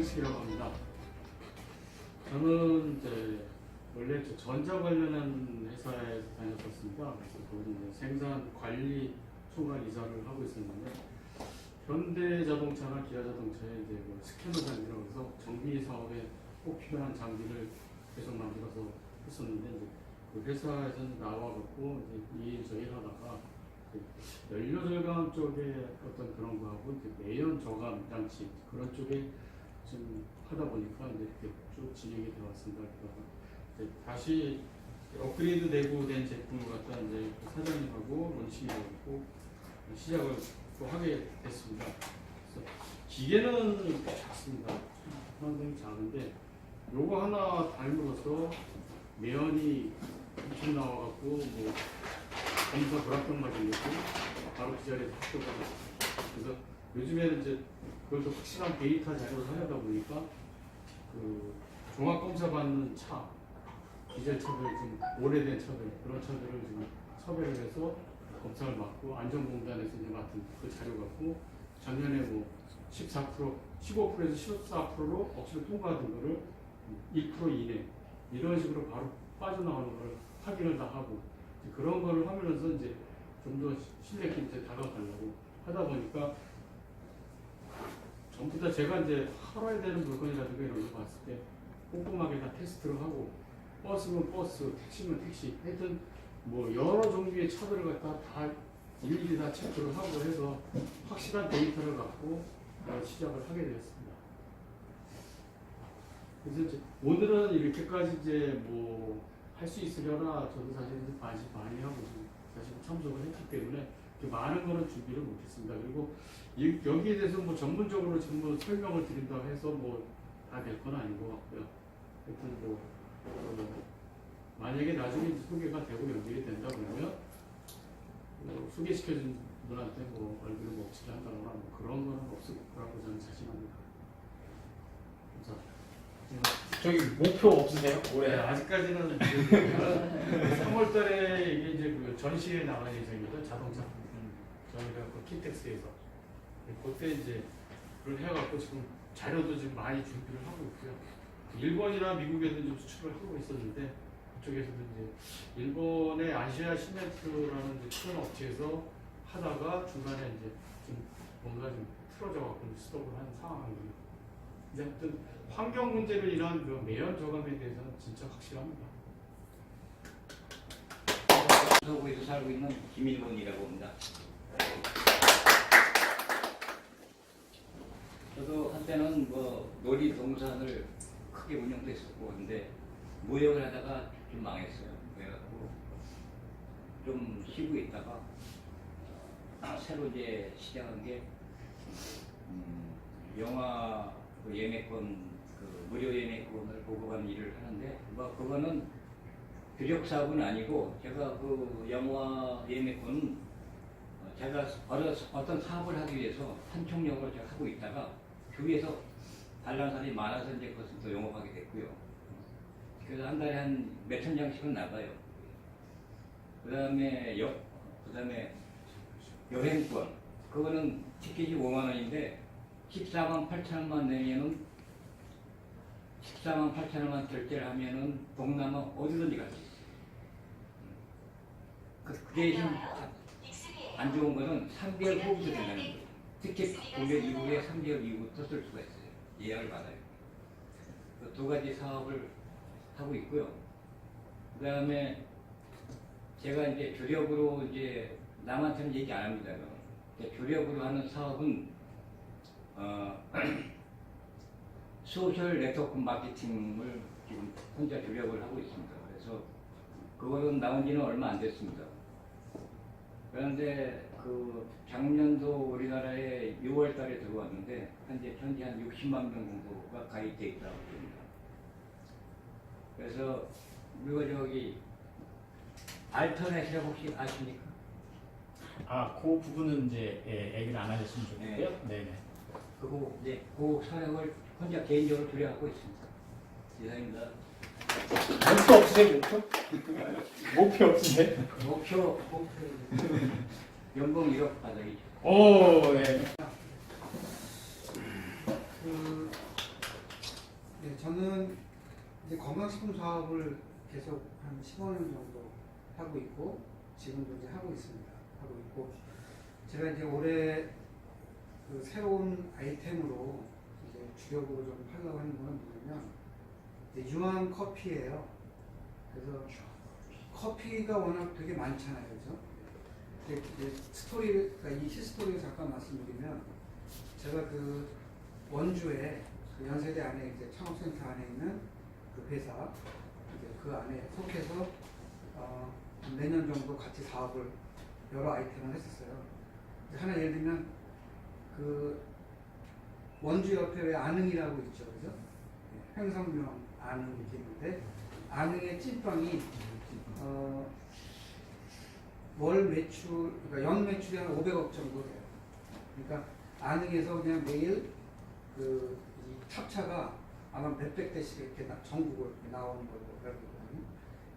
장식이라고 합니다. 저는 이제 원래 전자 관련한 회사에 다녔었습니다. 그래서 거기 이제 생산 관리 총괄 이사를 하고 있었는데, 현대자동차나 기아자동차에 이제 뭐 스캐너 장비라고 해서 정비 사업에 꼭 필요한 장비를 계속 만들어서 했었는데, 이제 그 회사에서 나와갖고 이제 이 저일 하다가 연료 절감 쪽에 어떤 그런 거하고 이제 매연 저감 장치 그런 쪽에 좀 하다 보니까 이제 이렇게 쭉 진행이 되어 왔습니다. 그래서 다시 업그레이드 되고 된 제품을 갖다 이제 사장님하고 원칙이 되고 시작을 또 하게 됐습니다. 그래서 기계는 작습니다. 상당히 작은데 요거 하나 닮으로써 매연이 엄청 나와갖고 뭐 검사 불합격 맞은 것도 바로 그 자리에서 합격을 했어요. 그래서 요즘에는 이제 그걸 또 확실한 데이터 자료를 하려다 보니까 그 종합 검사 받는 차, 디젤 차들 지금 오래된 차들 그런 차들을 지금 섭외를 해서 검사를 받고 안전공단에서 이제 맡은 그 자료 갖고 작년에 뭐 14%, 15%에서 14%로 억지로 통과하던 거를 1% 이내 이런 식으로 바로 빠져나오는 걸 확인을 다 하고 그런 거를 하면서 이제 좀 더 신뢰 있게 다가가려고 하다 보니까 전부 다 제가 이제 팔아야 되는 물건이라든가 이런 거 봤을 때 꼼꼼하게 다 테스트를 하고 버스면 버스, 택시면 택시 하여튼 뭐 여러 종류의 차들을 갖다 다 일일이 다 체크를 하고 해서 확실한 데이터를 갖고 시작을 하게 되었습니다. 그래서 이제 오늘은 이렇게까지 이제 뭐 할 수 있으려나 저도 사실 이제 많이 하고 사실 참석을 했기 때문에 많은 거는 준비를 못했습니다. 그리고 여기에 대해서 뭐 전문적으로 지금 뭐 설명을 드린다고 해서 뭐 다 될 건 아닌 것 같고요. 하여튼 뭐 만약에 나중에 소개가 되고 연결이 된다 그러면 소개시켜준 분한테 뭐 얼굴을 먹칠을 한다거나 뭐 그런 거는 없을 거라고 저는 자신합니다. 감사합니다. 저기 목표 없으세요? 올해? 네, 아직까지는 3월달에 이게 이제 그 전시회 나갈 예정입니다. 자동차 저희가 그 킨텍스에서 그때 이제 그걸 해갖고 지금 자료도 지금 많이 준비를 하고 있고요. 일본이나 미국에도 좀 수출을 하고 있었는데 그쪽에서도 이제 일본의 아시아 시멘트라는 큰 업체에서 하다가 중간에 이제 좀 뭔가 좀 틀어져갖고 스톱을 한 상황입니다. 이제 하여튼 환경 문제로 인한 그 매연 저감에 대해서는 진짜 확실합니다. 서구에서 살고 있는 김일곤이라고 합니다. 저도 한때는 뭐 놀이동산을 크게 운영도 했었고 근데 무역을 하다가 좀 망했어요. 그래갖고 좀 쉬고 있다가 새로 이제 시작한 게 영화 그 예매권 그 무료 예매권을 보급하는 일을 하는데 뭐 그거는 규력 사업은 아니고 제가 그 영화 예매권은 제가 어떤 사업을 하기 위해서 판촉용으로 제가 하고 있다가 주위에서 달라는 사람이 많아서 이제 그것을 또 영업하게 됐고요. 그래서 한 달에 한 몇천 장씩은 나가요. 그다음에 여행권 그거는 티켓이 5만 원인데 14만 8천 원만 내면은 14만 8천 원만 결제를 하면은 동남아 어디든지 갈 수 있어요. 그 대신 안 좋은 거는 3개월 후부터 된다는 거예요. 티켓 구매 이후에 3개월 이후부터 쓸 수가 있어요. 예약을 받아요. 그 두 가지 사업을 하고 있고요. 그 다음에 제가 이제 주력으로 이제 남한테는 얘기 안 합니다. 주력으로 하는 사업은 소셜 네트워크 마케팅을 지금 혼자 주력을 하고 있습니다. 그래서 그거는 나온 지는 얼마 안 됐습니다. 그런데 그 작년도 우리나라에 6월 달에 들어왔는데 현재 한 60만 명 정도가 가입돼 있다고 합니다. 그래서 우리가 저기 알터넷이라고 혹시 아십니까? 아, 그 부분은 이제 얘기를 안 하셨으면 좋겠고요. 네네. 그거 이제 그 사역을 혼자 개인적으로 주려하고 있습니다. 이상입니다. 목표 없으세요? 목표 없으세요? 목표 연봉 1억 받아야죠. 오, 네. 저는 이제 건강식품 사업을 계속 한 15년 정도 하고 있고 지금도 이제 하고 있습니다. 하고 있고 제가 이제 올해 그 새로운 아이템으로 이제 주력으로 좀 하려고 하는 거는 뭐냐면 이제 유황 커피예요. 그래서 커피가 워낙 되게 많잖아요, 그죠? 이제 스토리, 그러니까 이 히스토리를 잠깐 말씀드리면 제가 그 원주에 그 연세대 안에 이제 창업센터 안에 있는 그 회사 이제 그 안에 속해서 한 내년 정도 같이 사업을 여러 아이템을 했었어요. 하나 예를 들면 그 원주 옆에 왜 안흥이라고 있죠, 그죠? 횡성명 안흥 이렇게 있는데 안흥의 찐빵이 월 매출, 그러니까 연 매출이 한 500억 정도 돼요. 그러니까 안흥에서 그냥 매일 그 이 탑차가 아마 몇백 대씩 이렇게 전국을 나오는 걸로 알고 있거든요.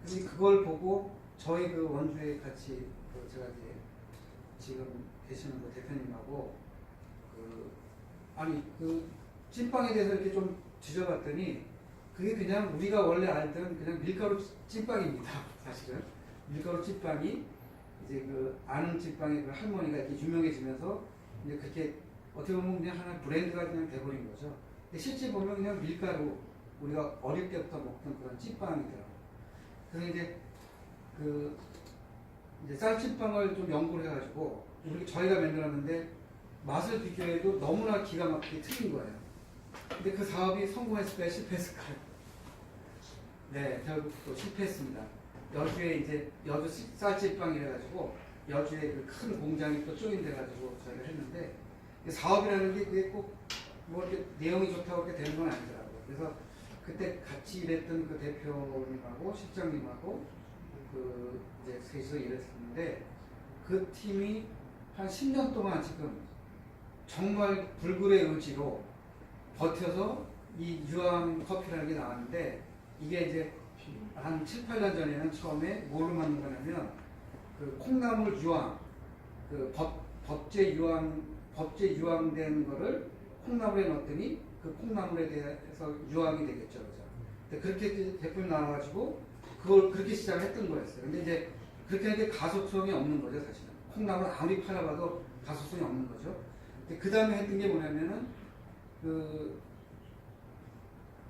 그래서 그걸 보고 저희 그 원주에 같이 그 제가 이제 지금 계시는 그 대표님하고 그 아니 그 찐빵에 대해서 이렇게 좀 뒤져봤더니 그게 그냥 우리가 원래 알던 그냥 밀가루 찐빵입니다. 사실은 밀가루 찐빵이 이제 그 아는 찐빵의 그 할머니가 이렇게 유명해지면서 이제 그렇게 어떻게 보면 그냥 하나 브랜드가 그냥 돼버린 거죠. 근데 실제 보면 그냥 밀가루 우리가 어릴 때부터 먹던 그런 찐빵이더라고요. 그래서 이제 그 이제 쌀찐빵을 좀 연구를 해가지고 우리 저희가 만들었는데 맛을 비교해도 너무나 기가 막히게 틀린 거예요. 근데 그 사업이 성공했을까요? 실패했을까요? 네, 결국 또 실패했습니다. 여주에 이제 여주 쌀찐빵 이래가지고 여주에 그 큰 공장이 또 조인돼가지고 저희가 했는데 사업이라는 게 그게 꼭 뭐 이렇게 내용이 좋다고 이렇게 되는 건 아니더라고요. 그래서 그때 같이 일했던 그 대표님하고 실장님하고 그 이제 셋이서 일했었는데 그 팀이 한 10년 동안 지금 정말 불굴의 의지로 버텨서 이 유황 커피라는 게 나왔는데 이게 이제 한 7, 8년 전에는 처음에 뭘로 만든 거냐면 그 콩나물 유황 그 법제 유황된 거를 콩나물에 넣었더니 그 콩나물에 대해서 유황이 되겠죠. 그죠? 근데 그렇게 제품이 나와가지고 그걸 그렇게 시작을 했던 거였어요. 근데 이제 그렇게 하는데 가속성이 없는 거죠, 사실은. 콩나물 아무리 팔아봐도 가속성이 없는 거죠. 그 다음에 했던 게 뭐냐면은 그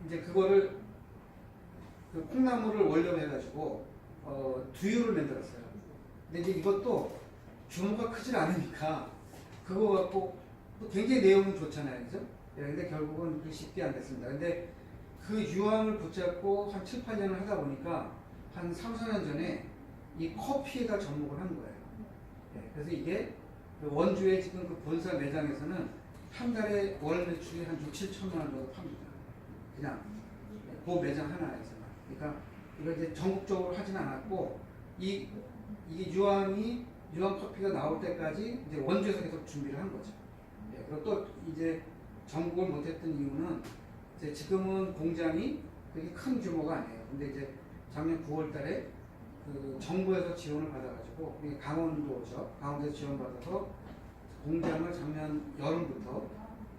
이제 그거를 그 콩나물을 원료로 해가지고 두유를 만들었어요. 근데 이제 이것도 규모가 크질 않으니까 그거 갖고 또 굉장히 내용은 좋잖아요, 그죠? 예, 근데 결국은 그게 쉽게 안 됐습니다. 근데 그 유황을 붙잡고 한 7, 8년을 하다 보니까 한 3, 4년 전에 이 커피에다 접목을 한 거예요. 예, 그래서 이게 그 원주의 지금 그 본사 매장에서는 한 달에 월 매출이 한 6, 7천만 원 정도 팝니다. 그냥 그 매장 하나에서만. 그러니까 이거 이제 전국적으로 하진 않았고 이게 유황 커피가 나올 때까지 이제 원주에서 계속 준비를 한 거죠. 예, 그리고 또 이제 전국을 못했던 이유는 이제 지금은 공장이 그렇게 큰 규모가 아니에요. 근데 이제 작년 9월달에 그 정부에서 지원을 받아가지고 이게 강원도죠. 강원도에서 지원받아서 공장을 작년 여름부터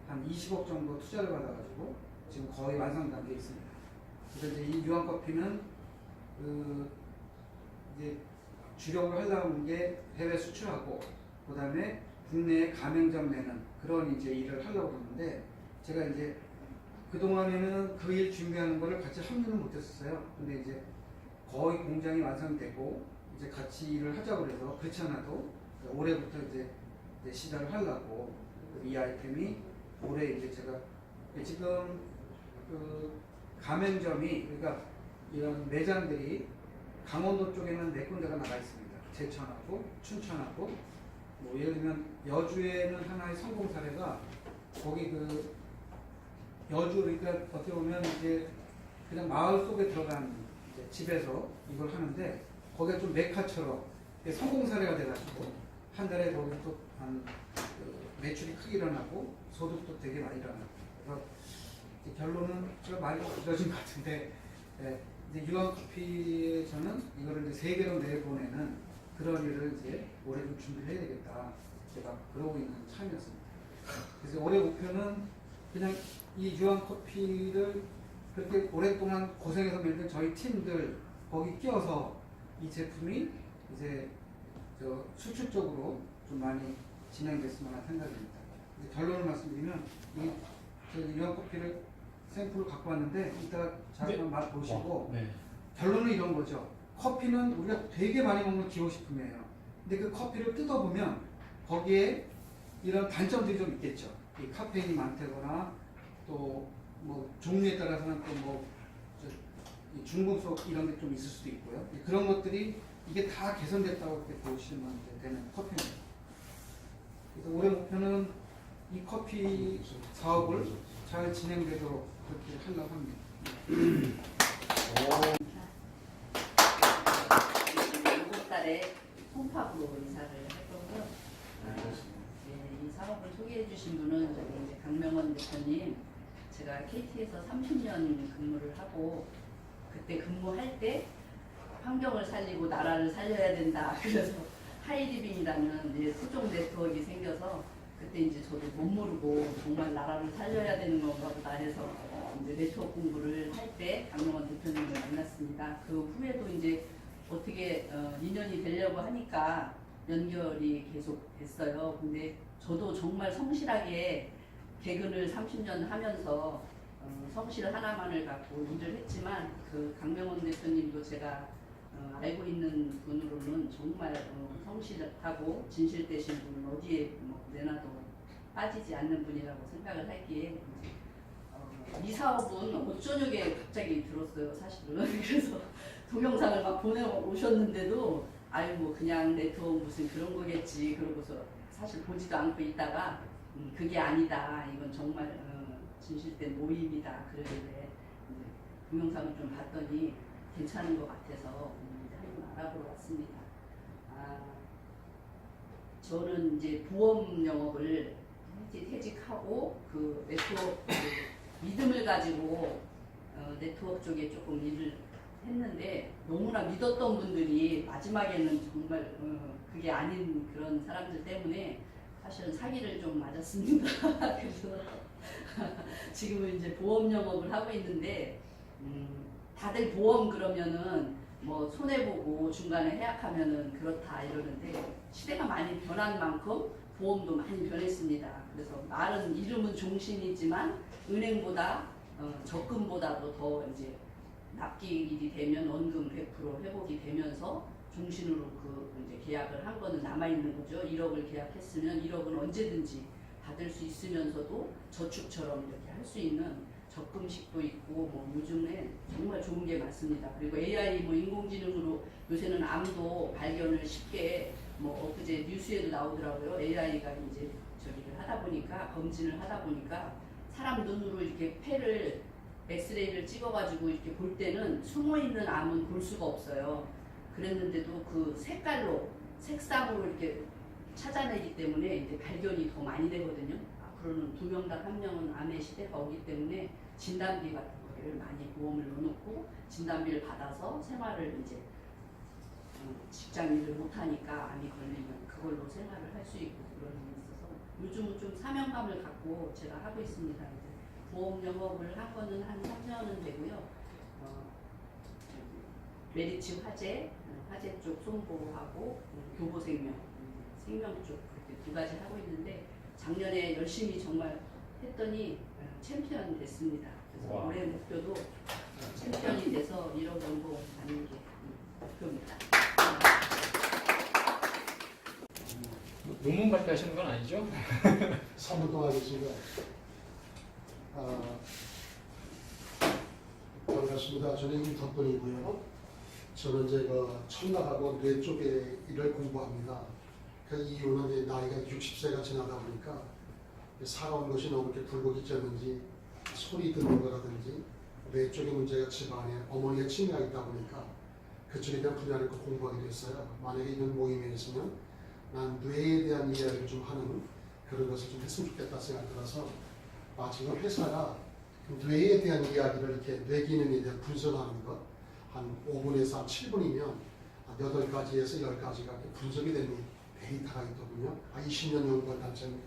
한 20억 정도 투자를 받아가지고 지금 거의 완성 단계에 있습니다. 그래서 이제 이 유황 커피는 그 이제 주력을 하려고 하는 게 해외 수출하고 그다음에 국내에 가맹점 내는 그런 이제 일을 하려고 그러는데 제가 이제 그동안에는 그 일 준비하는 거를 같이 합류는 못했었어요. 근데 이제 거의 공장이 완성되고 이제 같이 일을 하자고 그래서 그렇지 않아도 올해부터 이제 시작을 하려고 이 아이템이 올해 이제 제가 지금 그 가맹점이 그러니까 이런 매장들이 강원도 쪽에는 4군데가 나가 있습니다. 제천하고 춘천하고 뭐 예를 들면 여주에는 하나의 성공 사례가 거기 그 여주 그러니까 어떻게 보면 이제 그냥 마을 속에 들어간 이제 집에서 이걸 하는데 거기가 좀 메카처럼 성공 사례가 돼가지고 한 달에 거기 또한 그 매출이 크게 일어나고 소득도 되게 많이 일어나고 그래서 결론은 제가 말이 길어진 것 같은데 이제 유황커피에서는 이거를 이제 세계로 내보내는 그런 일을 이제 올해 좀 준비를 해야 되겠다. 제가 그러고 있는 참이었습니다. 그래서 올해 목표는 그냥 이 유황커피를 그렇게 오랫동안 고생해서 만든 저희 팀들 거기 끼어서 이 제품이 이제 저 수출적으로 좀 많이 진행됐으면 하는 생각입니다. 이제 결론을 말씀드리면 이런 커피를 샘플을 갖고 왔는데 이따가 잘 한번 맛 보시고 네. 결론은 이런 거죠. 커피는 우리가 되게 많이 먹는 기호식품이에요. 근데 그 커피를 뜯어보면 거기에 이런 단점들이 좀 있겠죠. 이 카페인이 많다거나 또 뭐 종류에 따라서는 또 뭐 중금속 이런 게 좀 있을 수도 있고요. 그런 것들이 이게 다 개선됐다고 이렇게 보시면 되는 커피입니다. 그래서 올해 목표는 이 커피 사업을 잘 진행되도록 그렇게 하려고 합니다. 6월달에 송파구로 이사를 할 거고요. 이 사업을 소개해 주신 분은 저기 이제 강명원 대표님, 제가 KT에서 30년 근무를 하고 그때 근무할 때 환경을 살리고 나라를 살려야 된다. 그래서 하이리빙이라는 이제 수종 네트워크가 생겨서 그때 이제 저도 못 모르고 정말 나라를 살려야 되는 건가 보다 해서 이제 네트워크 공부를 할 때 강명원 대표님을 만났습니다. 그 후에도 이제 어떻게 인연이 되려고 하니까 연결이 계속 됐어요. 근데 저도 정말 성실하게 개근을 30년 하면서 성실 하나만을 갖고 일을 했지만 그 강명원 대표님도 제가 알고 있는 분으로는 정말 성실하고 진실되신 분은 어디에 뭐 내놔도 빠지지 않는 분이라고 생각을 하기에 이 사업은 어쩌냐게 갑자기 들었어요, 사실은. 그래서 동영상을 막 보내오셨는데도 아유 뭐 그냥 네트워크 무슨 그런 거겠지 그러고서 사실 보지도 않고 있다가 그게 아니다, 이건 정말 진실된 모임이다 그러길래 동영상을 좀 봤더니 괜찮은 것 같아서 한번 알아보러 왔습니다. 저는 이제 보험 영업을 퇴직하고 그 네트워크 믿음을 가지고 네트워크 쪽에 조금 일을 했는데 너무나 믿었던 분들이 마지막에는 정말 그게 아닌 그런 사람들 때문에 사실은 사기를 좀 맞았습니다. 그래서 지금은 이제 보험 영업을 하고 있는데 다들 보험 그러면은 뭐 손해보고 중간에 해약하면은 그렇다 이러는데 시대가 많이 변한 만큼 보험도 많이 변했습니다. 그래서 말은 이름은 종신이지만 은행보다 적금보다도 더 이제 납기일이 되면 원금 100% 회복이 되면서 종신으로 그 이제 계약을 한 거는 남아 있는 거죠. 1억을 계약했으면 1억은 언제든지 받을 수 있으면서도 저축처럼 이렇게 할 수 있는 적금식도 있고 뭐 요즘에 정말 좋은 게 많습니다. 그리고 AI 뭐 인공지능으로 요새는 암도 발견을 쉽게 뭐 엊그제 뉴스에도 나오더라고요. AI가 이제 저기를 하다 보니까 검진을 하다 보니까 사람 눈으로 이렇게 폐를 엑스레이를 찍어가지고 이렇게 볼 때는 숨어 있는 암은 볼 수가 없어요. 그랬는데도 그 색깔로 색상으로 이렇게 찾아내기 때문에 이제 발견이 더 많이 되거든요. 앞으로는 2명당 1명은 암의 시대가 오기 때문에 진단비 같은 거를 많이 보험을 넣어놓고 진단비를 받아서 생활을 이제 직장 일을 못하니까 암이 걸리면 그걸로 생활을 할 수 있고 그런 게 있어서 요즘은 좀 사명감을 갖고 제가 하고 있습니다. 이제 보험 영업을 한 거는 한 3년은 되고요. 메리츠 화재 쪽 송보하고 교보생명, 생명 쪽 그렇게 2가지 하고 있는데 작년에 열심히 정말 했더니 챔피언 됐습니다. 그래서 와. 올해 목표도 챔피언이 돼서 1억 연봉 받는 게 목표입니다. 논문 발표하시는 건 아니죠? 3분 동안 하겠습니다. 반갑습니다. 저는 임덕돈이고요. 저는 제가 청각하고 뇌 쪽에 일을 공부합니다. 그 이유는 이제 나이가 60세가 지나다 보니까 살아온 것이 너무 이렇게 굴곡있었는지 소리 듣는 거라든지 뇌 쪽의 문제가 집안에 어머니의 치매가 있다 보니까 그쪽에 대한 분야를 공부하게 됐어요. 만약에 이런 모임에 있으면 난 뇌에 대한 이야기를 좀 하는 그런 것을 좀 했으면 좋겠다 생각이 들어서 지금 회사가 뇌에 대한 이야기를 이렇게 뇌 기능에 대한 분석하는 것 한 5분에서 한 7분이면 8가지에서 10가지가 분석이 되는 데이터가 있거든요. 20년 연구한 단체입니다.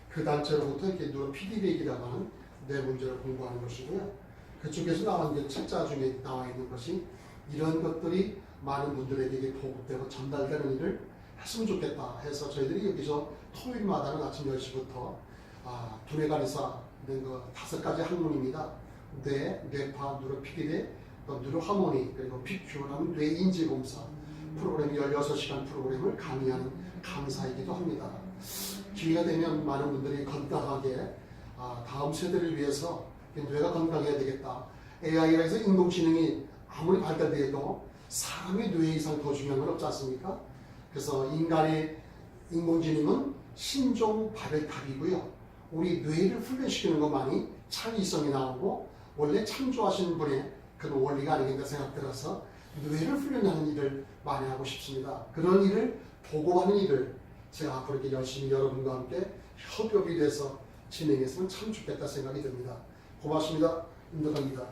그 단체로부터 이렇게 누가 피드백이라고 하는 뇌 문제를 공부하는 것이고요. 그쪽에서 나온 게 책자 중에 나와 있는 것이 이런 것들이 많은 분들에게 보급되고 전달되는 일을 했으면 좋겠다 해서 저희들이 여기서 토요일마다는 아침 10시부터 두뇌 간의사 이런 거 5가지 학문입니다. 뇌, 뇌파, 뉴로피리대, 또 뉴로하모니, 그리고 PQ라는 뇌인지검사 프로그램 16시간 프로그램을 강의하는 강사이기도 합니다. 기회가 되면 많은 분들이 건강하게 다음 세대를 위해서 뇌가 건강해야 되겠다. AI라 해서 인공지능이 아무리 발달되어도 사람의 뇌 이상 더 중요한 건 없지 않습니까? 그래서 인간의 인공지능은 신종 바벨탑이고요. 우리 뇌를 훈련시키는 것만이 창의성이 나오고 원래 창조하신 분의 그런 원리가 아니겠다 생각들어서 뇌를 훈련하는 일을 많이 하고 싶습니다. 그런 일을 보고하는 일을 제가 앞으로 이렇게 열심히 여러분과 함께 협업이 돼서 진행했으면 참 좋겠다 생각이 듭니다. 고맙습니다. 임덕환입니다.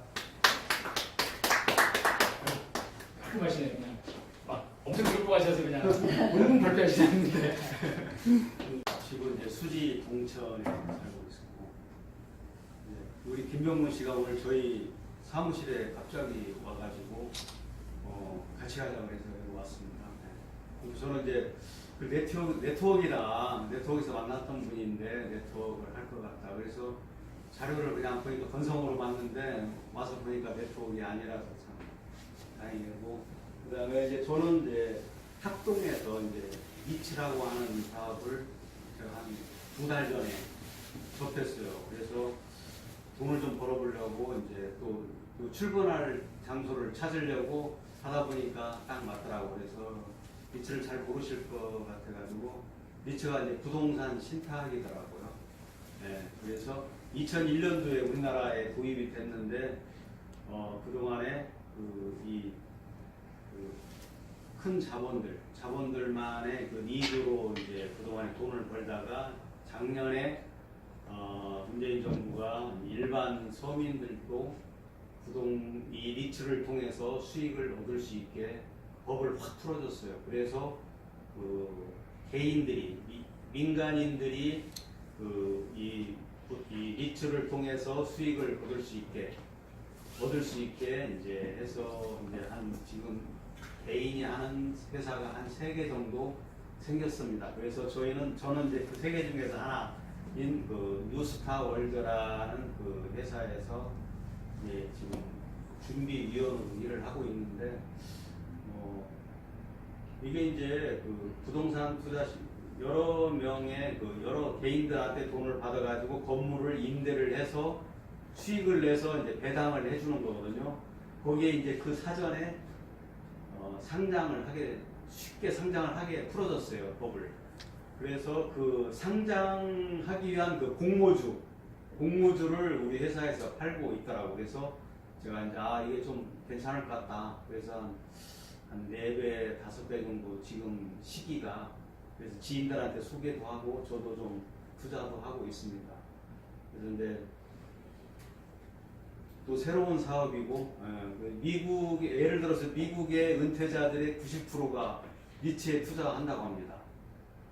깔끔하시네요. 그냥 막 엄청 들고 가셔서 그냥 문문 발표하시는데. 지금 이제 수지 동천에 살고 있고, 우리 김병문 씨가 오늘 저희 사무실에 갑자기 와가지고 같이 가자고 해서 여기 왔습니다. 그래서 저는 이제 그 네트워크에서 만났던 분인데 네트워크를 할 것 같다. 그래서 자료를 그냥 보니까 건성으로 봤는데 와서 보니까 네트워크가 아니라서 참 다행이고, 그다음에 이제 저는 이제 학동에서 이제 리치라고 하는 사업을 제가 한 2달 전에 접했어요. 그래서 돈을 좀 벌어보려고 이제 또 출근할 장소를 찾으려고 하다 보니까 딱 맞더라고. 그래서 리츠를 잘 모르실 것 같아가지고, 리츠가 이제 부동산 신탁이더라고요. 네, 그래서 2001년도에 우리나라에 도입이 됐는데 그동안에 큰 자본들만의 그 니즈로 이제 그동안에 돈을 벌다가 작년에 문재인 정부가 일반 서민들도 이 리츠를 통해서 수익을 얻을 수 있게 법을 확 풀어줬어요. 그래서 개인들이 민간인들이 이 리츠를 통해서 수익을 얻을 수 있게 이제 해서 이제 지금 개인이 하는 회사가 한 3개 정도 생겼습니다. 그래서 저는 이제 그 3개 중에서 하나인 그 뉴스타 월드라는 그 회사에서 이제 지금 준비위원으로 일을 하고 있는데, 이게 이제 그 부동산 투자 여러 명의 여러 개인들한테 돈을 받아가지고 건물을 임대를 해서 수익을 내서 이제 배당을 해주는 거거든요. 거기에 이제 그 사전에 쉽게 상장을 하게 풀어줬어요, 법을. 그래서 그 상장하기 위한 그 공모주를 우리 회사에서 팔고 있더라고. 그래서 제가 이제 이게 좀 괜찮을 것 같다. 그래서 한 4배, 5배 정도 지금 시기가, 그래서 지인들한테 소개도 하고 저도 좀 투자도 하고 있습니다. 그래서 이제 또 새로운 사업이고, 예를 들어서 미국의 은퇴자들의 90%가 리츠에 투자한다고 합니다.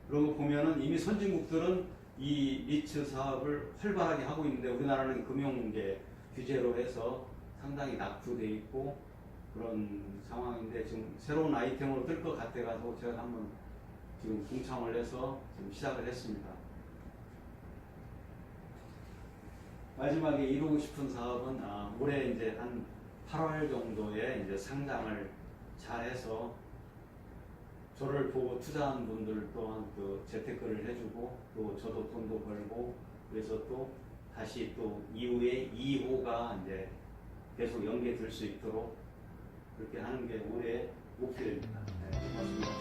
그런 거 보면은 이미 선진국들은 이 리츠 사업을 활발하게 하고 있는데, 우리나라는 금융계 규제로 해서 상당히 낙후돼 있고 그런 상황인데, 지금 새로운 아이템으로 뜰 것 같아가지고 제가 한번 지금 동참을 해서 지금 시작을 했습니다. 마지막에 이루고 싶은 사업은 올해 이제 한 8월 정도에 이제 상장을 잘해서 저를 보고 투자한 분들 또한 그 재테크를 해주고 또 저도 돈도 벌고, 그래서 또 다시 또 이후에 2호가 이제 계속 연계될 수 있도록 그렇게 하는 게 올해 목표입니다. 네, 고맙습니다.